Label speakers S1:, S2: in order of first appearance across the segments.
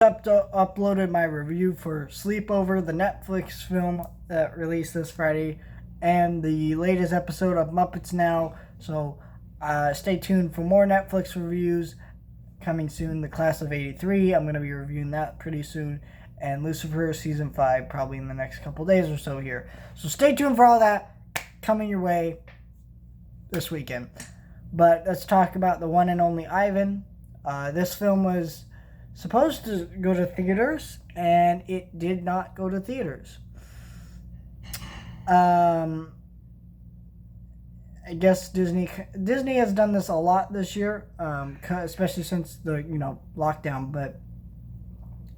S1: Uploaded my review for Sleepover, the Netflix film that released this Friday, and the latest episode of Muppets Now. So stay tuned for more Netflix reviews coming soon. The Class of '83, I'm going to be reviewing that pretty soon, and Lucifer Season 5 probably in the next couple days or so here. So stay tuned for all that coming your way this weekend. But let's talk about the one and only Ivan. This film was supposed to go to theaters, and it did not go to theaters. I guess Disney has done this a lot this year, especially since the lockdown. But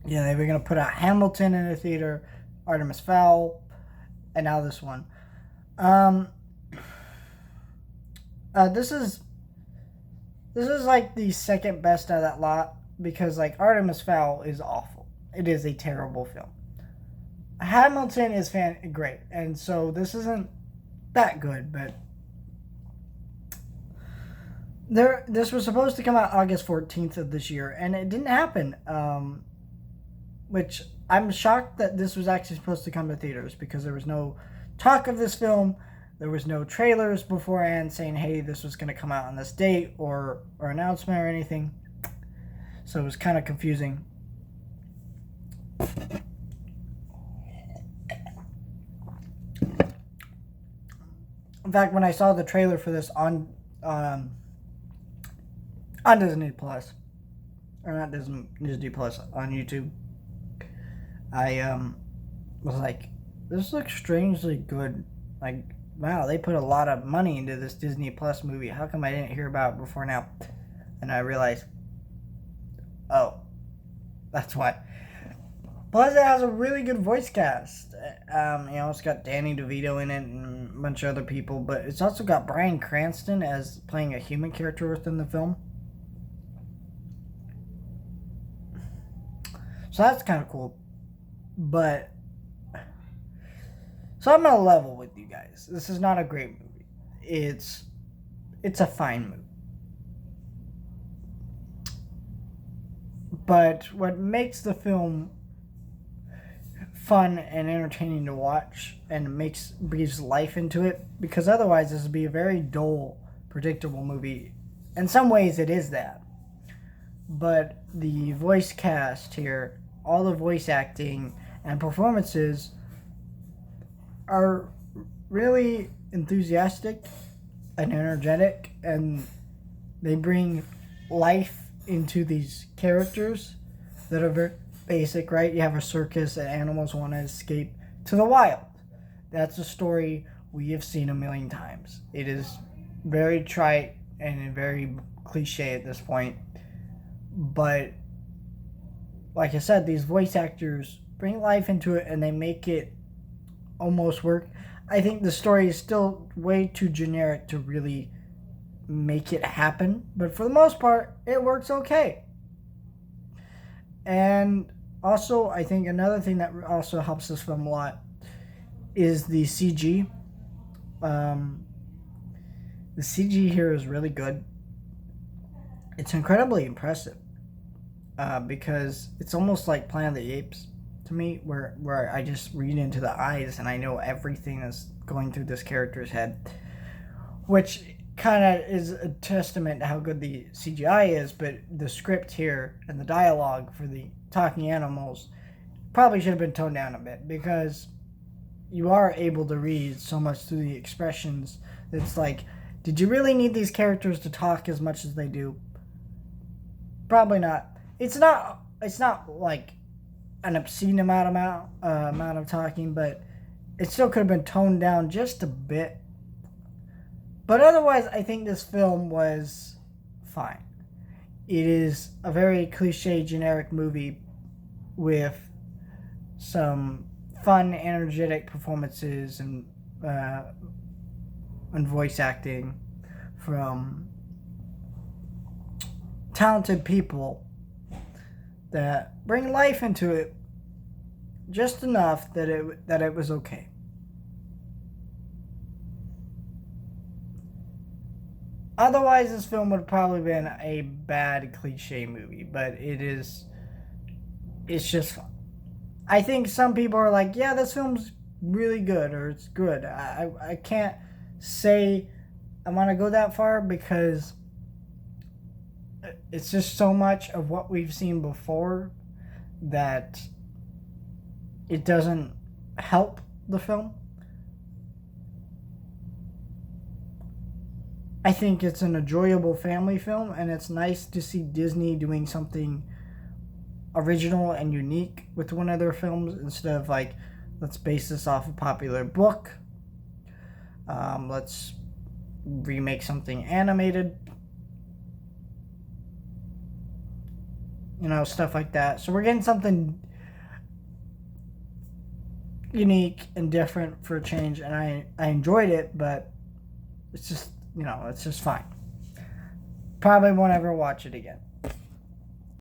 S1: yeah, they were gonna put out Hamilton in a theater, Artemis Fowl, and now this one. This is like the second best out of that lot, because like Artemis Fowl is awful. It is a terrible film. Hamilton is great, and so this isn't that good, but this was supposed to come out August 14th of this year, and it didn't happen. Which I'm shocked that this was actually supposed to come to theaters, because there was no talk of this film. There was no trailers beforehand saying, hey, this was going to come out on this date, or announcement or anything. So it was kind of confusing. In fact, when I saw the trailer for this on Disney Plus, or not Disney Plus, on YouTube, I was like, this looks strangely good. Like, wow, they put a lot of money into this Disney Plus movie. How come I didn't hear about it before now? And I realized, oh, that's why. Plus, it has a really good voice cast. It's got Danny DeVito in it and a bunch of other people, but it's also got Bryan Cranston as playing a human character within the film. So that's kind of cool. But so I'm gonna level with you guys. This is not a great movie. It's a fine movie. But what makes the film fun and entertaining to watch, and breathes life into it, because otherwise this would be a very dull, predictable movie. In some ways it is that. But the voice cast here, all the voice acting and performances are really enthusiastic and energetic, and they bring life into these characters that are very basic, right? You have a circus and animals want to escape to the wild. That's a story we have seen a million times. It is very trite and very cliche at this point. But like I said, these voice actors bring life into it, and they make it almost work. I think the story is still way too generic to really make it happen, but for the most part, it works okay. And also, I think another thing that also helps this film a lot is the CG. The CG here is really good. It's incredibly impressive, because it's almost like Planet of the Apes to me, where I just read into the eyes and I know everything that's going through this character's head, which kind of is a testament to how good the CGI is. But the script here and the dialogue for the talking animals probably should have been toned down a bit, because you are able to read so much through the expressions. It's like, did you really need these characters to talk as much as they do? Probably not. It's not like an obscene amount of talking, but it still could have been toned down just a bit. But otherwise, I think this film was fine. It is a very cliche, generic movie with some fun, energetic performances and voice acting from talented people that bring life into it just enough that it was okay. Otherwise, this film would have probably been a bad cliche movie, but it is it's just, I think some people are like, yeah, this film's really good or it's good. I can't say I want to go that far because it's just so much of what we've seen before that it doesn't help the film. I think it's an enjoyable family film, and it's nice to see Disney doing something original and unique with one of their films instead of like, let's base this off a popular book. Let's remake something animated. You know, stuff like that. So we're getting something unique and different for a change, and I enjoyed it, but it's just, you know, it's just fine. Probably won't ever watch it again.